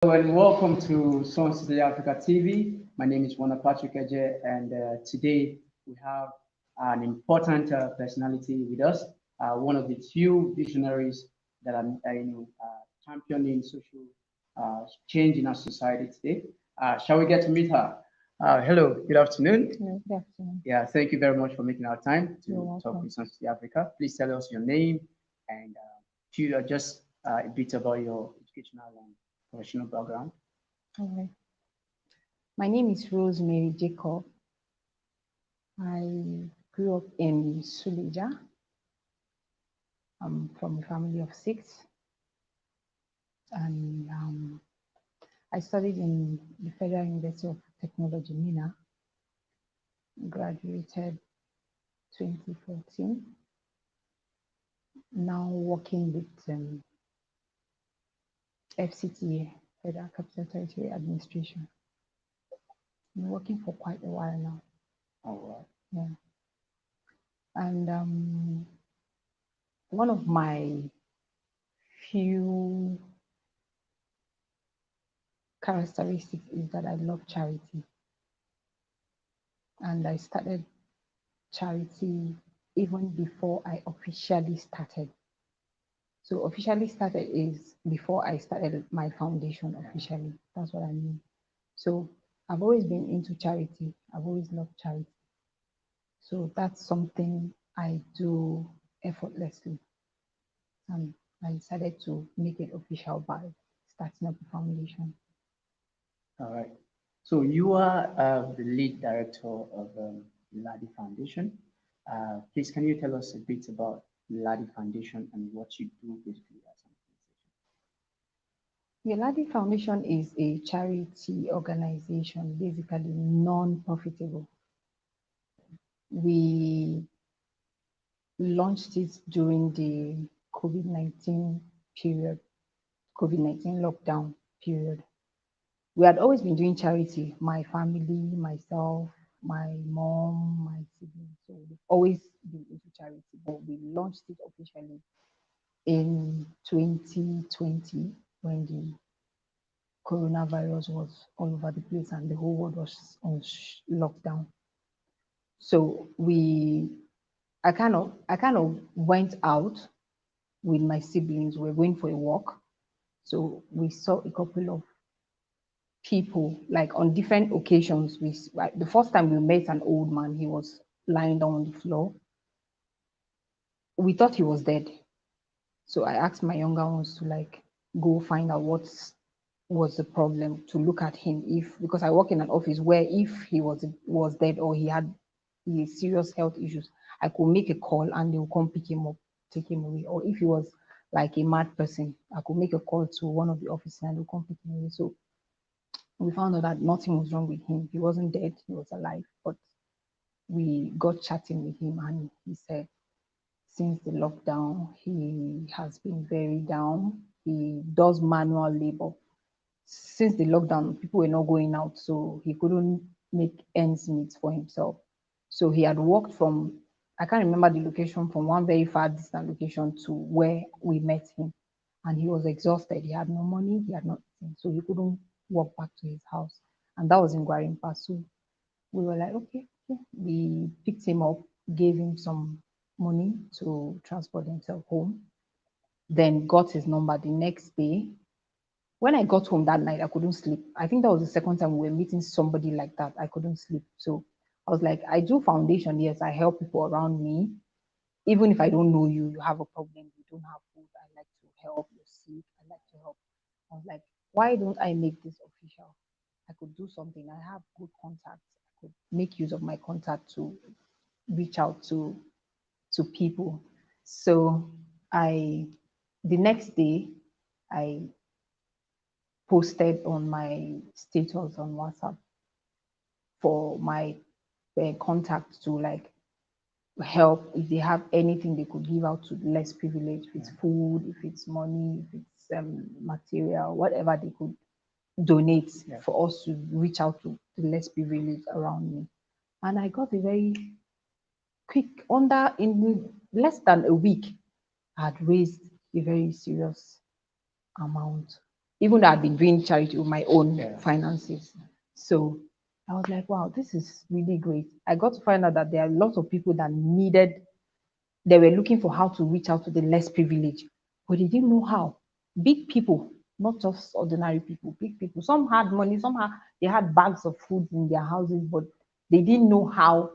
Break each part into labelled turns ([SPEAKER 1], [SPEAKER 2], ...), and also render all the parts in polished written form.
[SPEAKER 1] Hello and welcome to Sons of the Africa TV. My name is Wana Patrick Eje, and today we have an important personality with us, one of the few visionaries that are championing social change in our society today. Shall we get to meet her? Hello, good afternoon.
[SPEAKER 2] Hello, good afternoon.
[SPEAKER 1] Yeah, thank you very much for making our time
[SPEAKER 2] You're
[SPEAKER 1] to talk
[SPEAKER 2] welcome.
[SPEAKER 1] with Sons of the Africa. Please tell us your name and just a bit about your educational and professional background.
[SPEAKER 2] All right. My name is Rosemary Jacob. I grew up in Suleja. I'm from a family of six, and I studied in the Federal University of Technology, Mina. Graduated 2014. Now working with FCTA, Federal Capital Territory Administration. Been working for quite a while now.
[SPEAKER 1] All
[SPEAKER 2] Yeah. And one of my few characteristics is that I love charity. And I started charity even before I officially started. So officially started is before I started my foundation officially. That's what I mean. So I've always been into charity. I've always loved charity. So that's something I do effortlessly. And I decided to make it official by starting up a foundation.
[SPEAKER 1] All right. So you are the lead director of Ladi Foundation. Please, can you tell us a bit about Ladi Foundation and what you do basically as an
[SPEAKER 2] The Ladi Foundation is a charity organization, basically non-profitable. We launched it during the COVID-19 period, COVID-19 lockdown period. We had always been doing charity, my family, myself, my mom, my siblings. So we've always been into charity, but we launched it officially in 2020 when the coronavirus was all over the place and the whole world was on lockdown. So I kind of went out with my siblings. We were going for a walk. So we saw a couple of people, like on different occasions. Like the first time we met an old man, he was lying down on the floor. We thought he was dead. So I asked my younger ones to like go find out what was the problem, to look at him, if because I work in an office where if he was dead or he had serious health issues, I could make a call and they will come pick him up, take him away. Or if he was like a mad person, I could make a call to one of the officers and they'll come pick him away. So we found out that nothing was wrong with him. He wasn't dead, he was alive. But we got chatting with him and he said since the lockdown, he has been very down. He does manual labor. Since the lockdown, people were not going out, so he couldn't make ends meet for himself. So he had walked from, I can't remember the location, from one very far distant location to where we met him. And he was exhausted. He had no money, he had nothing. So he couldn't walk back to his house. And that was in Gwarimpa. So we were like, okay, okay. We picked him up, gave him some money to transport himself home, then got his number the next day. When I got home that night, I couldn't sleep. I think that was the second time we were meeting somebody like that. I couldn't sleep. So I was like, I do foundation. Yes, I help people around me. Even if I don't know you, you have a problem, you don't have food, I like to help, you're sick, I like to help. I was like, why don't I make this official? I could do something. I have good contacts. I could make use of my contact to reach out to people. So I the next day I posted on my status on WhatsApp for my contacts to like help if they have anything they could give out to the less privileged, if it's food, if it's money, if it's material, whatever they could donate for us to reach out to the less privileged around me. And I got a very quick, under in less than a week, I had raised a very serious amount. even though I've been doing charity with my own
[SPEAKER 1] Yeah.
[SPEAKER 2] finances. So I was like, wow, this is really great. I got to find out that there are lots of people that they were looking for how to reach out to the less privileged, but they didn't know how. Big people, not just ordinary people, big people. Some had money, they had bags of food in their houses, but they didn't know how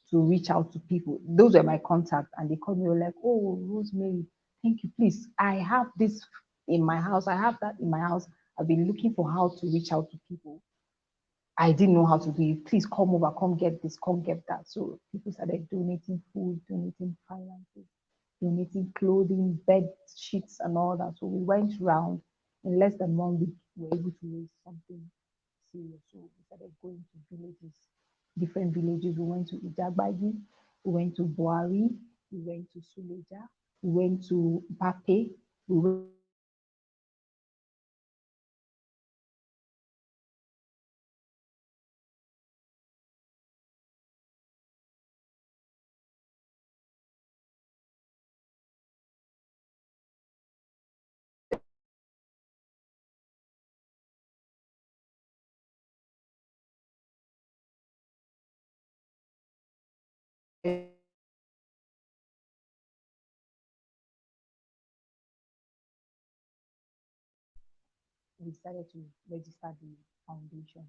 [SPEAKER 2] to reach out to people. Those were my contacts, and they called me, were like, oh, Rosemary, thank you, please. I have this in my house, I have that in my house. I've been looking for how to reach out to people. I didn't know how to do it. Please come over, come get this, come get that. So people started donating food, donating finances, donating clothing, bed sheets, and all that. So we went round in less than 1 week. We were able to raise something serious. So we started going to villages, different villages. We went to Ijagbagi, we went to Boari, we went to Suleja, we went to Bape, we went we started to register the foundation.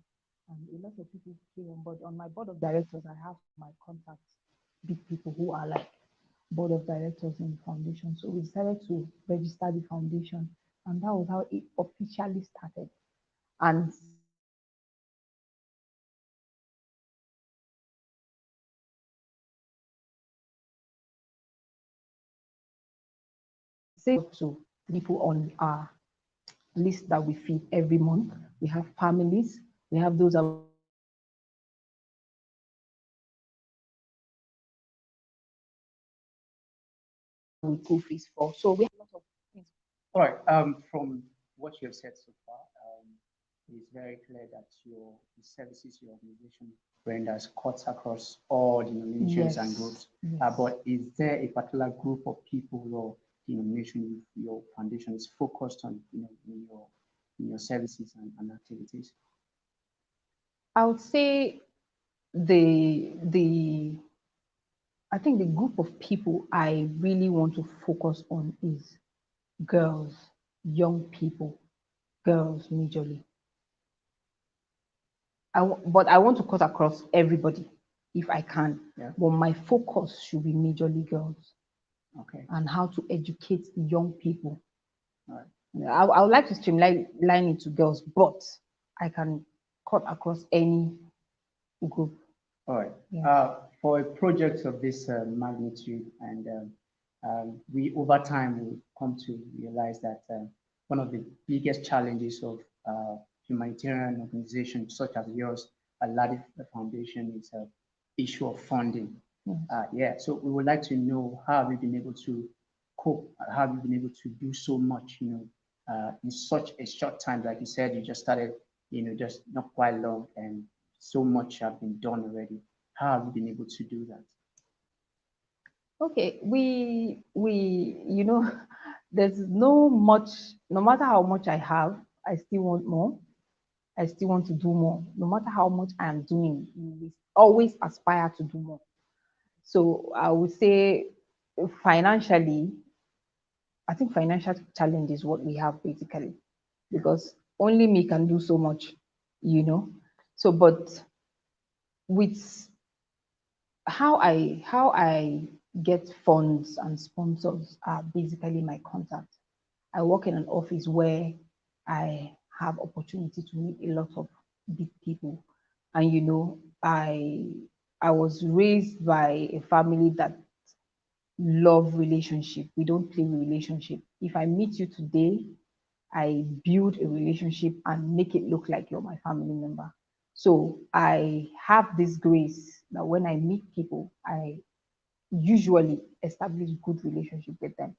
[SPEAKER 2] And a lot of people came on board. On my board of directors, I have my contacts, big people who are like board of directors in the foundation. So we decided to register the foundation, and that was how it officially started. And say to people on our list that we feed every month. We have families, we have those that we school fees for. So we have a lot of things.
[SPEAKER 1] All right. From what you have said so far, it's very clear that the services your organization renders cuts across all denominations and groups.
[SPEAKER 2] Yes.
[SPEAKER 1] But is there a particular group of people or denomination your foundation is focused on, in your services and activities?
[SPEAKER 2] I would say the I think the group of people I really want to focus on is girls, young people, girls majorly. But I want to cut across everybody if I can.
[SPEAKER 1] Yeah.
[SPEAKER 2] But my focus should be majorly girls
[SPEAKER 1] Okay.
[SPEAKER 2] and how to educate young people.
[SPEAKER 1] All right.
[SPEAKER 2] I would like to streamline it to girls, but I can cut across any group.
[SPEAKER 1] All right.
[SPEAKER 2] Yeah.
[SPEAKER 1] For a project of this magnitude, and we over time will come to realize that one of the biggest challenges of humanitarian organizations such as yours, Ladi Foundation, is a issue of funding.
[SPEAKER 2] Yes.
[SPEAKER 1] Yeah. So we would like to know, how have you been able to cope? How have you been able to do so much, in such a short time? Like you said, you just started, just not quite long, and so much have been done already. How have you been able to do that?
[SPEAKER 2] Okay, there's no much, no matter how much I have, I still want more. I still want to do more. No matter how much I am doing, you will always aspire to do more. So I would say financially, I think financial challenge is what we have basically, because only me can do so much, you know. So, but with how I get funds and sponsors are basically my contacts. I work in an office where I have opportunity to meet a lot of big people, and I was raised by a family that love relationship. We don't play with relationship. If I meet you today, I build a relationship and make it look like you're my family member. So I have this grace that when I meet people, I usually establish good relationship with them.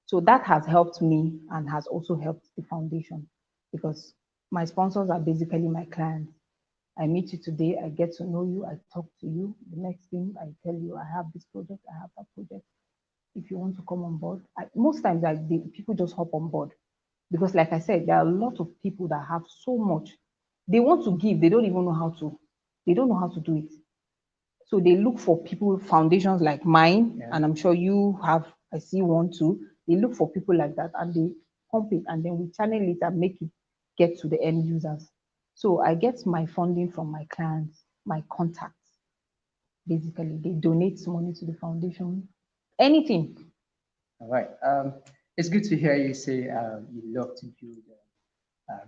[SPEAKER 2] So that has helped me and has also helped the foundation because my sponsors are basically my clients. I meet you today, I get to know you, I talk to you. The next thing I tell you, I have this project, I have that project. If you want to come on board, most times people just hop on board Because like I said, there are a lot of people that have so much. They want to give, they don't even know how to. They don't know how to do it. So they look for people, foundations like mine,
[SPEAKER 1] Yeah.
[SPEAKER 2] and I'm sure you have, I see one too. They look for people like that and they pump it and then we channel it and make it get to the end users. So I get my funding from my clients, my contacts. Basically, they donate money to the foundation, anything.
[SPEAKER 1] All right. It's good to hear you say you love to build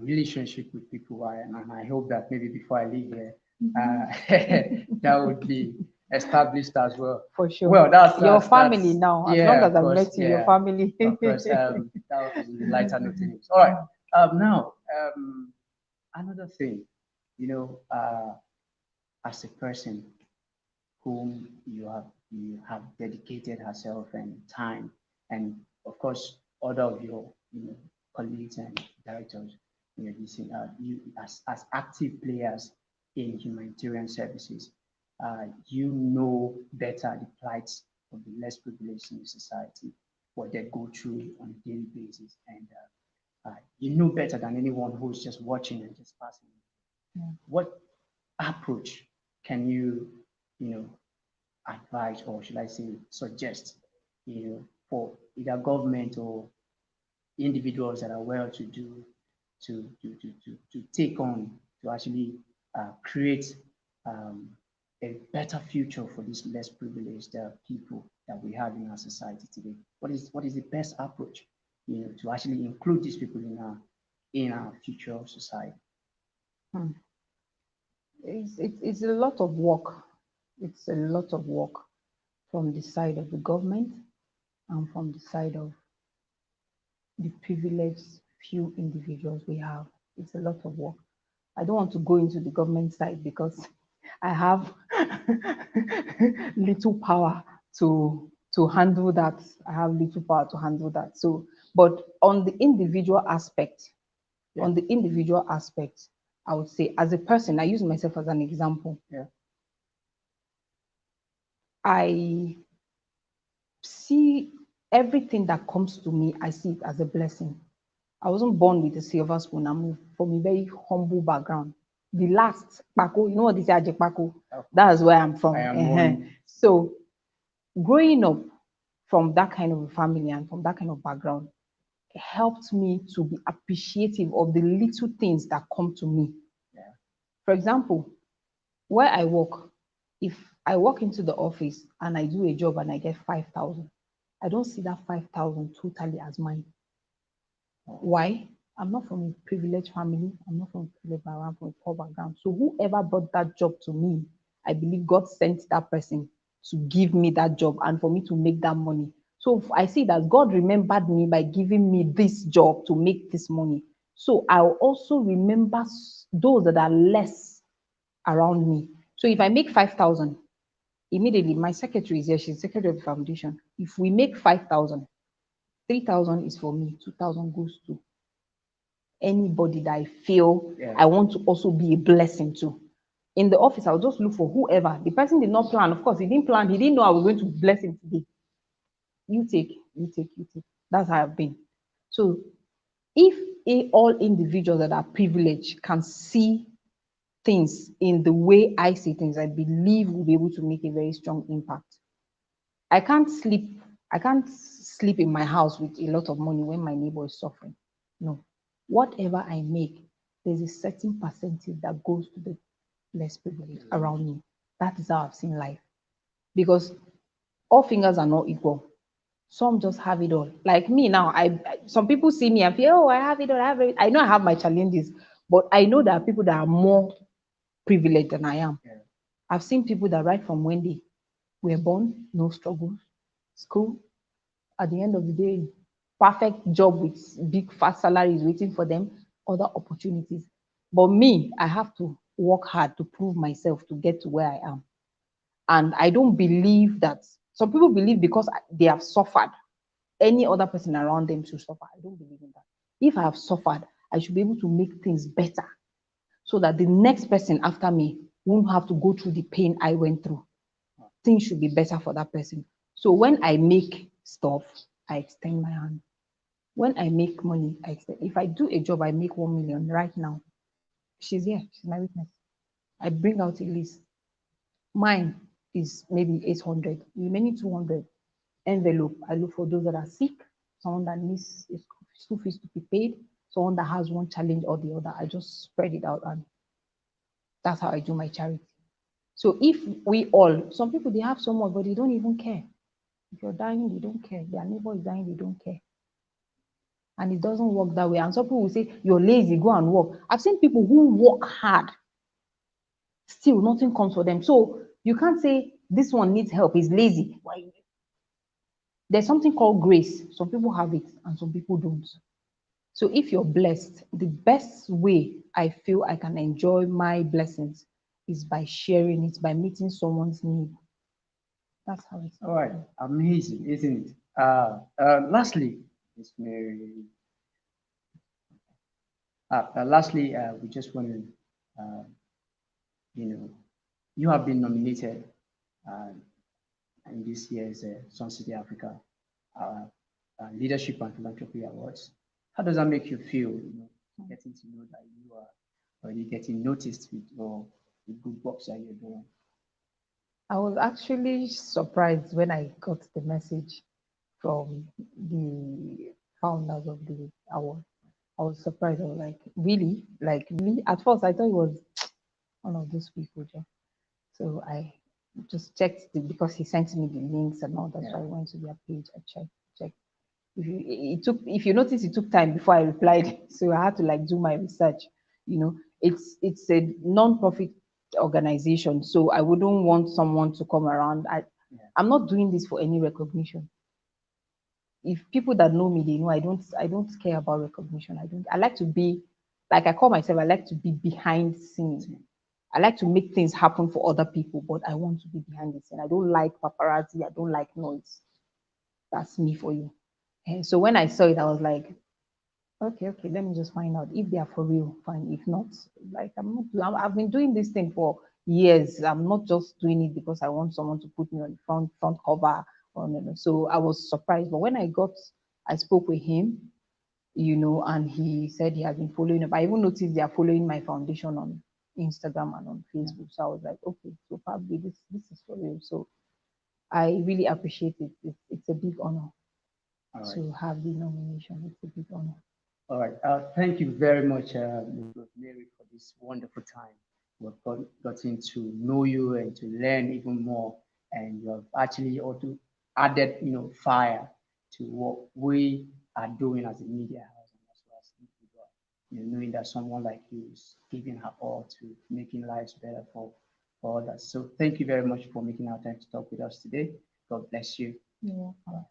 [SPEAKER 1] relationship with people, and I hope that maybe before I leave here, that would be established as well.
[SPEAKER 2] For sure.
[SPEAKER 1] Well,
[SPEAKER 2] Your family now, as long
[SPEAKER 1] yeah,
[SPEAKER 2] as
[SPEAKER 1] of
[SPEAKER 2] I've
[SPEAKER 1] course,
[SPEAKER 2] met you, your
[SPEAKER 1] yeah,
[SPEAKER 2] family.
[SPEAKER 1] of course. That was on the lighter note. Anyways. All right. Now, another thing, you know, as a person whom you have dedicated herself and time, and of course other of your colleagues and directors, you as active players in humanitarian services, you know better the plights of the less privileged in the society, what they go through on a daily basis, and you know better than anyone who's just watching and just passing.
[SPEAKER 2] Yeah.
[SPEAKER 1] What approach can you know, advise, or should I say suggest, for either government or individuals that are well to do to take on, to actually create a better future for these less privileged people that we have in our society today? What is the best approach, to actually include these people in our future society?
[SPEAKER 2] Hmm. It's a lot of work. It's a lot of work from the side of the government and from the side of the privileged few individuals we have. It's a lot of work. I don't want to go into the government side because I have little power to handle that. I have little power to handle that. So, but on the individual aspect,
[SPEAKER 1] Yeah.
[SPEAKER 2] on the individual aspect, I would say as a person, I use myself as an example.
[SPEAKER 1] Yeah.
[SPEAKER 2] I see everything that comes to me, I see it as a blessing. I wasn't born with a silver spoon. I'm from a very humble background. The last Paco, you know what they say, Ajekpako? That's where I'm from.
[SPEAKER 1] I am one.
[SPEAKER 2] So growing up from that kind of a family and from that kind of background helped me to be appreciative of the little things that come to me.
[SPEAKER 1] Yeah.
[SPEAKER 2] For example, where I work, if I walk into the office and I do a job and I get 5,000, I don't see that 5,000 totally as mine. Why? I'm not from a privileged family. I'm not from a privileged background, I'm from a poor background. So whoever brought that job to me, I believe God sent that person to give me that job and for me to make that money. So I see that God remembered me by giving me this job to make this money. So I'll also remember those that are less around me. So if I make 5,000, immediately my secretary is here, she's secretary of the foundation. If we make 5,000, 3,000 is for me, 2,000 goes to anybody that I feel I want to also be a blessing to. In the office, I'll just look for whoever. The person did not plan. Of course, he didn't plan. He didn't know I was going to bless him today. You take, you take, you take. That's how I've been. So if all individuals that are privileged can see things in the way I see things, I believe we'll be able to make a very strong impact. I can't sleep in my house with a lot of money when my neighbor is suffering. No. Whatever I make, there's a certain percentage that goes to the less privileged around me. That is how I've seen life. Because all fingers are not equal. Some just have it all. Like me now, some people see me and feel, oh, I have it all. I know I have my challenges, but I know there are people that are more privileged than I am.
[SPEAKER 1] Yeah.
[SPEAKER 2] I've seen people that right from when they were born, no struggles, school, at the end of the day, perfect job with big fast salaries waiting for them, other opportunities. But me, I have to work hard to prove myself to get to where I am. And I don't believe that some people believe because they have suffered, any other person around them should suffer. I don't believe in that. If I have suffered, I should be able to make things better so that the next person after me won't have to go through the pain I went through. Things should be better for that person. So when I make stuff, I extend my hand. When I make money, I said, if I do a job, I make 1 million right now. She's here. She's my witness. I bring out a list. Mine is maybe 800. Remaining 200 envelope. I look for those that are sick, someone that needs his school fees to be paid, someone that has one challenge or the other. I just spread it out, and that's how I do my charity. So if we all, some people they have so much, but they don't even care. If you're dying, they don't care. Their neighbor is dying, they don't care. And it doesn't work that way. And some people will say, you're lazy, go and work. I've seen people who work hard, still nothing comes for them. So you can't say this one needs help, he's lazy. Why? There's something called grace. Some people have it and some people don't. So if you're blessed, the best way I feel I can enjoy my blessings is by sharing it, by meeting someone's need. That's how it's.
[SPEAKER 1] All right, amazing, isn't it? Lastly, Miss Mary. Lastly, we just want to, uh, you know, you have been nominated uh, in this year's Sun City Africa uh, Leadership and Philanthropy Awards. How does that make you feel? Getting to know that you are already getting noticed with your the good works that you're doing.
[SPEAKER 2] I was actually surprised when I got the message from the founders of the award. I was surprised. I was like, really? Like, really? At first, I thought it was one of those people. So I just checked because he sent me the links and all that. So I went to their page. I checked. If you notice, it took time before I replied. So I had to like do my research. It's a non-profit organization, so I wouldn't want someone to come around. I'm not doing this for any recognition. If people that know me, they know I don't care about recognition. I like to be, like I call myself, I like to be behind scenes. I like to make things happen for other people, but I want to be behind the scene. I don't like paparazzi. I don't like noise. That's me for you. And so when I saw it, I was like, okay, let me just find out if they are for real, fine. If not, like I've been doing this thing for years. I'm not just doing it because I want someone to put me on the front cover or no. So I was surprised, but when I spoke with him, and he said he has been following up. I even noticed they are following my foundation on Instagram and on Facebook. So I was like, okay, so probably this is for real. So I really appreciate it. It's a big honor to have the nomination. It's a big honor.
[SPEAKER 1] All right. Thank you very much, Ms. Rosemary, for this wonderful time. We've gotten to know you and to learn even more. And you have actually also added, fire to what we are doing as a media house and as well as individual. Knowing that someone like you is giving her all to making lives better for others. So thank you very much for making our time to talk with us today. God bless you.
[SPEAKER 2] You're welcome.